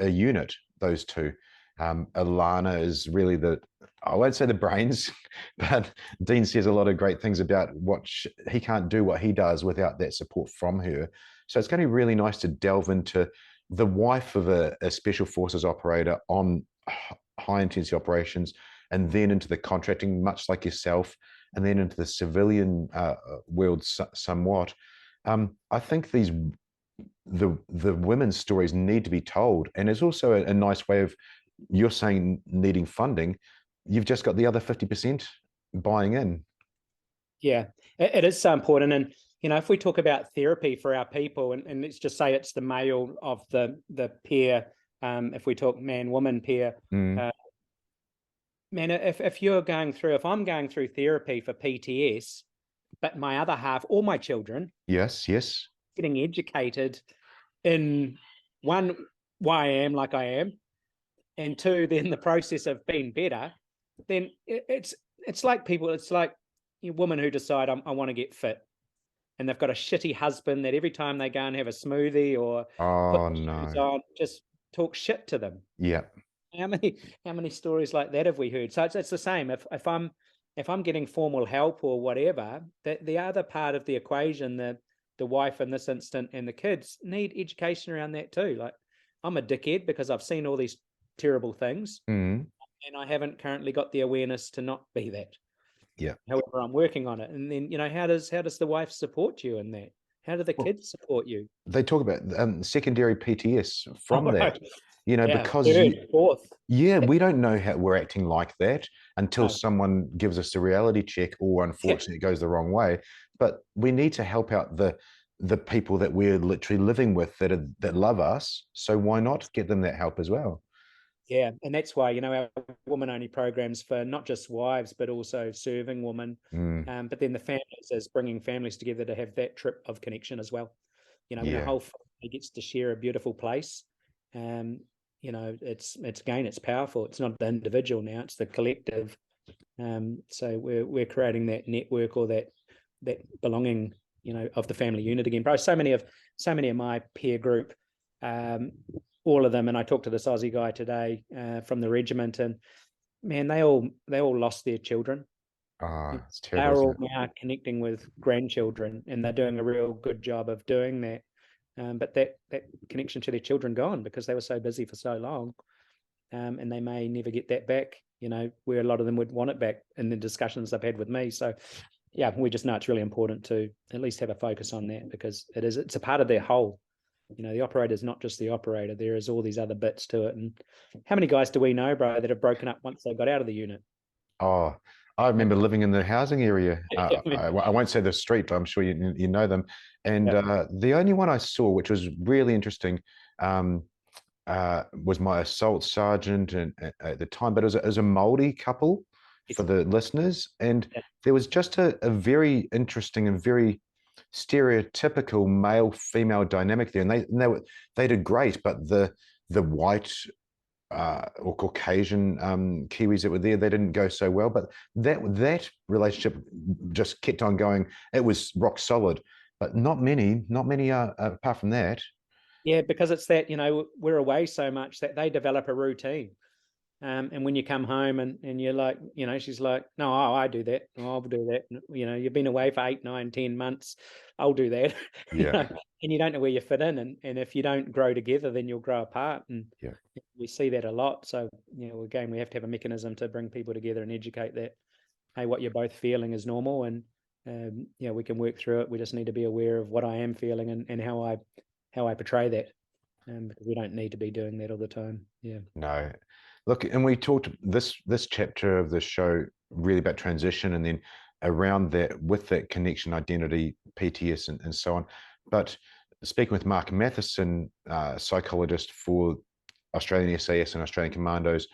a unit, those two. Alana is really I won't say the brains, but Dean says a lot of great things about he can't do what he does without that support from her. So it's going to be really nice to delve into the wife of a special forces operator on high intensity operations, and then into the contracting, much like yourself, and then into the civilian world somewhat. I think the women's stories need to be told, and it's also a nice way of, you're saying needing funding, you've just got the other 50% buying in. Yeah, it is so important. And if we talk about therapy for our people, and let's just say it's the male of the pair, if we talk man-woman pair, man, if I'm going through therapy for PTS, but my other half, or my children, yes, getting educated in, one, why I am like I am, and two, then the process of being better, then it's like people, it's like a woman who decide I want to get fit, and they've got a shitty husband that every time they go and have a smoothie or put shoes on, just talk shit to them. Yeah. How many stories like that have we heard? So it's the same. If I'm getting formal help or whatever, that the other part of the equation, the wife in this instant and the kids, need education around that too. Like, I'm a dickhead because I've seen all these terrible things, and I haven't currently got the awareness to not be that. Yeah. However, I'm working on it. And then, how does the wife support you in that? How do the kids support you? They talk about secondary PTS from that, Right. because fourth. we don't know how we're acting like that until someone gives us a reality check, or unfortunately it goes the wrong way. But we need to help out the people that we're literally living with that love us. So why not get them that help as well? Yeah, and that's why, our woman-only programs for not just wives, but also serving women. But then the families, is bringing families together to have that trip of connection as well. When a whole family gets to share a beautiful place, it's powerful. It's not the individual now; it's the collective. So we're creating that network, or that belonging, of the family unit again. Bro, so many of my peer group, all of them, and I talked to this Aussie guy today from the regiment, and man, they all lost their children. It's terrible. They're all now connecting with grandchildren, and they're doing a real good job of doing that. But that connection to their children gone because they were so busy for so long, and they may never get that back. Where a lot of them would want it back in the discussions they've had with me. So, yeah, we just know it's really important to at least have a focus on that, because it's a part of their whole. The operator is not just the operator. There is all these other bits to it. And how many guys do we know, bro, that have broken up once they got out of the unit? Oh, I remember living in the housing area. I won't say the street, but I'm sure you know them. And the only one I saw, which was really interesting, was my assault sergeant at the time. But it was a Māori couple, for the listeners. And there was just a very interesting and very stereotypical male-female dynamic there, and they did great. But the white or Caucasian Kiwis that were there, they didn't go so well. But that relationship just kept on going. It was rock solid. But not many apart from that. Yeah, because it's that, we're away so much that they develop a routine. And when you come home and you're like, she's like, no, I do that. I'll do that. You've been away for 8, 9, 10 months. I'll do that. Yeah. And you don't know where you fit in. And if you don't grow together, then you'll grow apart. And we see that a lot. So, again, we have to have a mechanism to bring people together and educate that, hey, what you're both feeling is normal. And, we can work through it. We just need to be aware of what I am feeling and how I portray that. Because we don't need to be doing that all the time. Yeah. No. Look, and we talked this chapter of the show really about transition, and then around that, with that connection, identity, PTS, and so on. But speaking with Mark Mathison, psychologist for Australian SAS and Australian Commandos,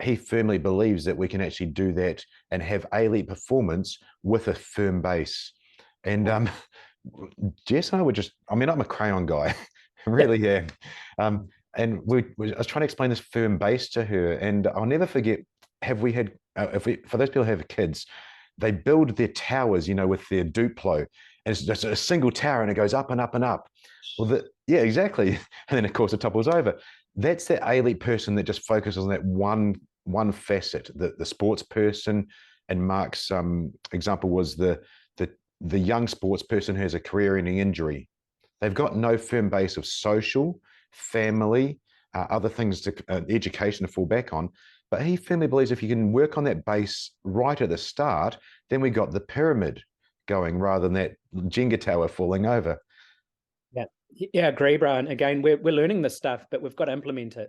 he firmly believes that we can actually do that and have elite performance with a firm base. And Jess and I were I'm a crayon guy. I really am. And I was trying to explain this firm base to her, and I'll never forget. For those people who have kids, they build their towers, with their Duplo, and it's just a single tower, and it goes up and up and up. Well, yeah, exactly. And then of course it topples over. that's that elite person that just focuses on that one facet, the sports person. And Mark's example was the young sports person who has a career-ending injury. They've got no firm base of social, family, other things to education to fall back on. But he firmly believes if you can work on that base right at the start, then we got the pyramid going rather than that Jenga tower falling over. Yeah, I agree, bro. And again, we're learning this stuff, but we've got to implement it.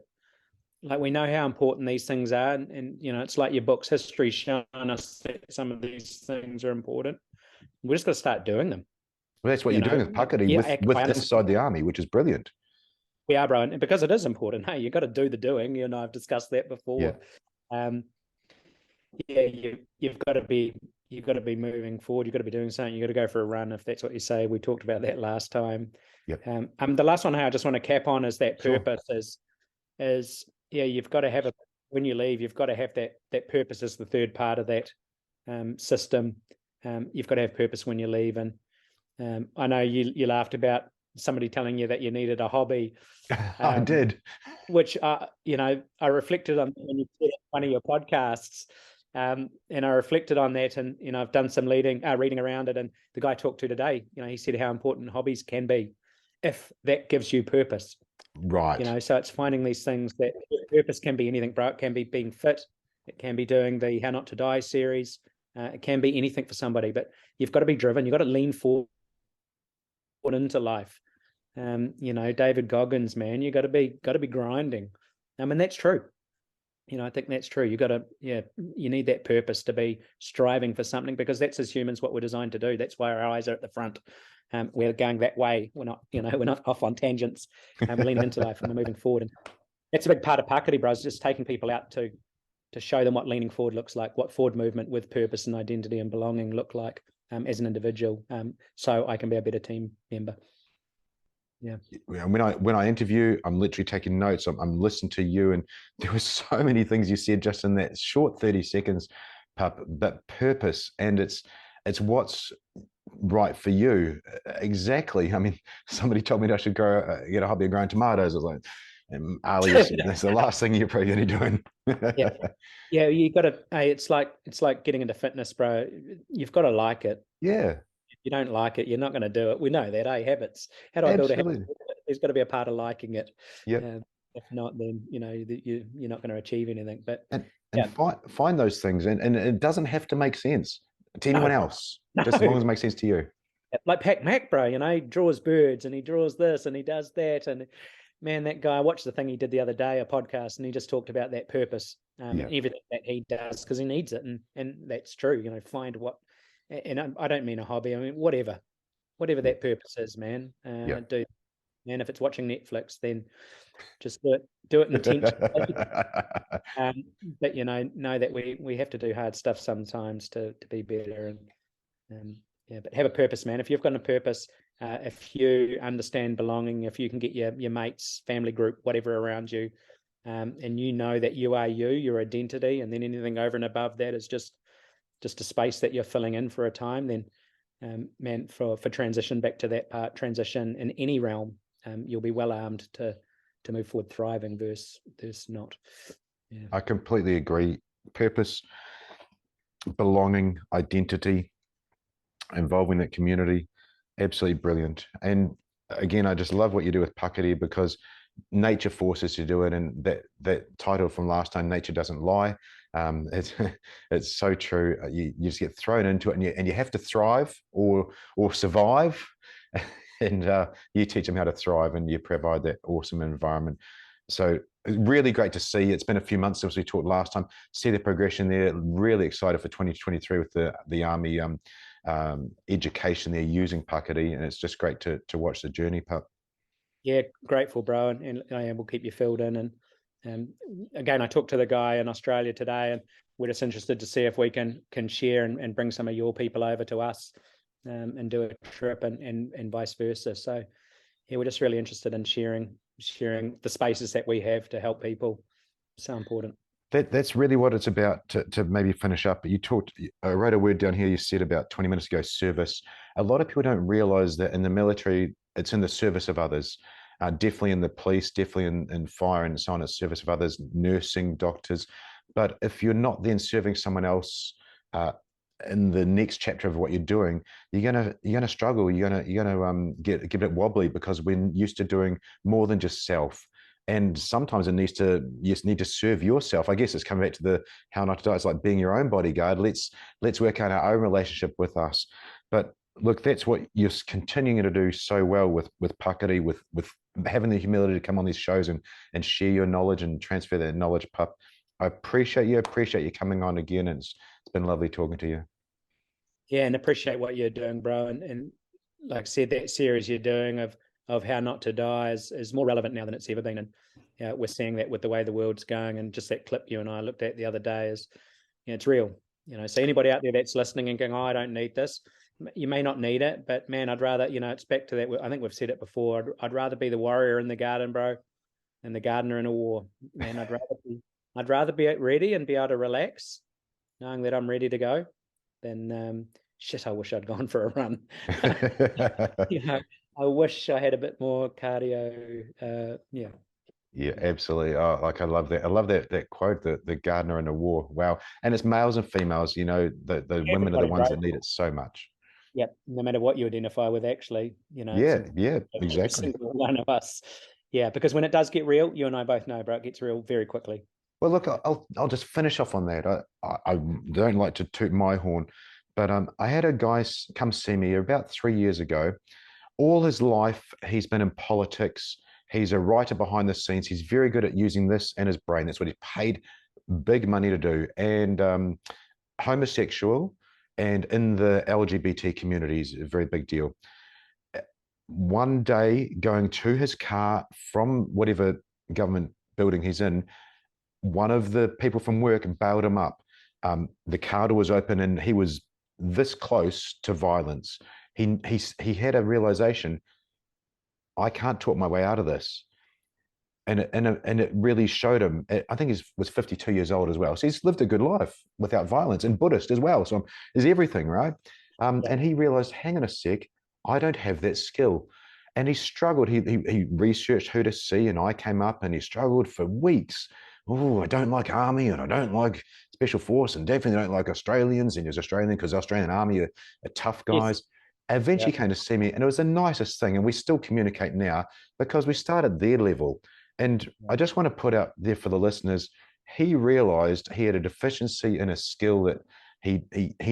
Like, we know how important these things are, and you know, it's like your book's history showing us that some of these things are important. We're just got to start doing them. Well, that's what you're doing with Pakari, with inside the army, which is brilliant. We are, bro, and because it is important. Hey, you got to do the doing. You know, I've discussed that before. Yeah. You've got to be moving forward. You've got to be doing something. You've got to go for a run if that's what you say. We talked about that last time. Yep. The last one I just want to cap on is that purpose is you've got to have when you leave, you've got to have that purpose is the third part of that system. You've got to have purpose when you leave. And I know you laughed about somebody telling you that you needed a hobby. I did. Which, you know, I reflected on when you said one of your podcasts. And I reflected on that, and you know, I've done some reading around it. And the guy I talked to today, you know, he said how important hobbies can be if that gives you purpose. Right. You know, so it's finding these things that purpose can be anything, bro. It can be being fit. It can be doing the How Not to Die series. It can be anything for somebody, but you've got to be driven. You've got to lean forward into life. You know, David Goggins, man, you got to be grinding. I mean, that's true. You know, I think that's true. You got to, you need that purpose to be striving for something, because that's, as humans, what we're designed to do. That's why our eyes are at the front. We're going that way. We're not, you know, we're not off on tangents. We're leaning into life and we're moving forward. And that's a big part of Pakari, bros, just taking people out to show them what leaning forward looks like, what forward movement with purpose and identity and belonging look like as an individual, so I can be a better team member. Yeah. When I interview, I'm literally taking notes. I'm listening to you, and there were so many things you said just in that short 30 seconds, Pup. But purpose, and it's what's right for you. Exactly. I mean, somebody told me that I should get a hobby of growing tomatoes. I was like, Ali, that's the last thing you're probably going to be doing. Yeah. You got to. Hey, it's like getting into fitness, bro. You've got to like it. Yeah. If you don't like it, you're not going to do it. We know that. Habits. How do I build a habit? There's got to be a part of liking it. Yeah. If not, then you know you're not going to achieve anything. But find those things, and it doesn't have to make sense to anyone else. Just as long as it makes sense to you. Like Pac Mac, bro. You know, he draws birds and he draws this and he does that. And man, that guy, I watched the thing he did the other day, a podcast, and he just talked about that purpose, and everything that he does because he needs it, and that's true. You know, find what. And I don't mean a hobby. I mean, whatever that purpose is, man. Do, and if it's watching Netflix, then just do it intentionally. But you know that we have to do hard stuff sometimes to be better, and but have a purpose, man. If you've got a purpose, if you understand belonging, if you can get your mates, family group, whatever around you, and you know that you are your identity, and then anything over and above that is just a space that you're filling in for a time, then man, for transition back to that part, transition in any realm, you'll be well armed to move forward thriving versus not. Yeah. I completely agree. Purpose, belonging, identity, involving that community, absolutely brilliant. And again, I just love what you do with Pakari, because nature forces you to do it. And that title from last time, Nature Doesn't Lie, it's so true. You just get thrown into it, and you have to thrive or survive. And you teach them how to thrive, and you provide that awesome environment. So really great to see. It's been a few months since we talked last time. See the progression there. Really excited for 2023 with the Army education there using Pakari, and it's just great to watch the journey, Pup. Yeah, grateful, bro, and we'll keep you filled in. And again, I talked to the guy in Australia today, and we're just interested to see if we can share and bring some of your people over to us, and do a trip and vice versa. So yeah, we're just really interested in sharing the spaces that we have to help people. So important. That's really what it's about. To maybe finish up, I wrote a word down here. You said about 20 minutes ago, service. A lot of people don't realize that in the military, it's in the service of others. definitely in the police, definitely in fire and so on, at service of others, nursing, doctors. But if you're not then serving someone else in the next chapter of what you're doing, you're gonna struggle. You're gonna get a bit wobbly, because we're used to doing more than just self. And sometimes you just need to serve yourself. I guess it's coming back to the how not to die. It's like being your own bodyguard. Let's work on our own relationship with us. But look, that's what you're continuing to do so well with Pakari, with having the humility to come on these shows and share your knowledge and transfer that knowledge, Pup. I appreciate you coming on again. And it's been lovely talking to you. Yeah, and appreciate what you're doing, bro. And like I said, that series you're doing of how not to die is more relevant now than it's ever been. And we're seeing that with the way the world's going. And just that clip you and I looked at the other day is, it's real. So anybody out there that's listening and going, oh, I don't need this, you may not need it, but man, I'd rather, it's back to that. I think we've said it before. I'd rather be the warrior in the garden, bro, than the gardener in a war. Man, I'd rather be ready and be able to relax, knowing that I'm ready to go, than shit, I wish I'd gone for a run. I wish I had a bit more cardio. Yeah, absolutely. Oh, like I love that. I love that quote, the gardener in a war. Wow. And it's males and females, the women are the ones that need it so much. Yep. No matter what you identify with, actually, Yeah, exactly. Every single one of us. Yeah, because when it does get real, you and I both know, bro, it gets real very quickly. Well, look, I'll just finish off on that. I don't like to toot my horn, but I had a guy come see me about 3 years ago. All his life, he's been in politics. He's a writer behind the scenes. He's very good at using this and his brain. That's what he's paid big money to do. And homosexual, and in the LGBT community is a very big deal. One day, going to his car from whatever government building he's in, one of the people from work bailed him up. The car door was open, and he was this close to violence. He had a realization: I can't talk my way out of this. And it really showed him. I think he was 52 years old as well, so he's lived a good life without violence, and Buddhist as well. So there's everything, right? And he realized, hang on a sec, I don't have that skill. And he struggled. He researched who to see, and I came up, and he struggled for weeks. Oh, I don't like army, and I don't like special force, and definitely don't like Australians. And he was Australian because Australian army are tough guys. Yes. Eventually came to see me, and it was the nicest thing. And we still communicate now because we started their level. And I just want to put out there for the listeners, he realized he had a deficiency in a skill that he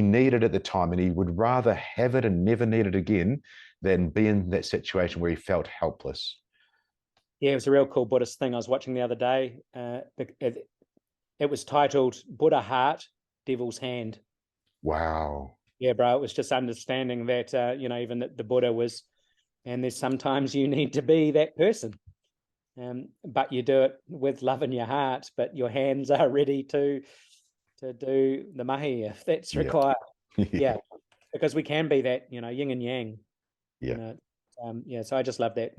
needed at the time, and he would rather have it and never need it again than be in that situation where he felt helpless. Yeah, it was a real cool Buddhist thing I was watching the other day. It was titled Buddha Heart, Devil's Hand. Wow. Yeah, bro, it was just understanding that, even that the Buddha was, and there's sometimes you need to be that person. But you do it with love in your heart, but your hands are ready to do the mahi if that's required. Yeah, because we can be that, yin and yang. Yeah. So I just love that,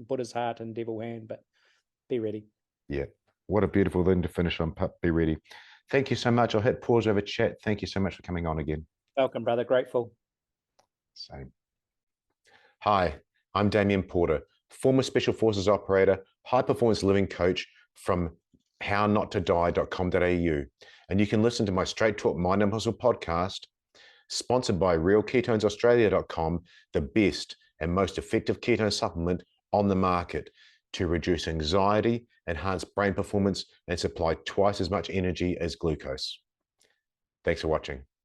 Buddha's heart and devil hand, but be ready. Yeah. What a beautiful thing to finish on, Pup. Be ready. Thank you so much. I'll hit pause over chat. Thank you so much for coming on again. Welcome, brother. Grateful. Same. Hi, I'm Damien Porter, former Special Forces operator, high performance living coach from hownotodie.com.au. And you can listen to my Straight Talk Mind and Muscle podcast, sponsored by realketonesaustralia.com, the best and most effective ketone supplement on the market to reduce anxiety, enhance brain performance, and supply twice as much energy as glucose. Thanks for watching.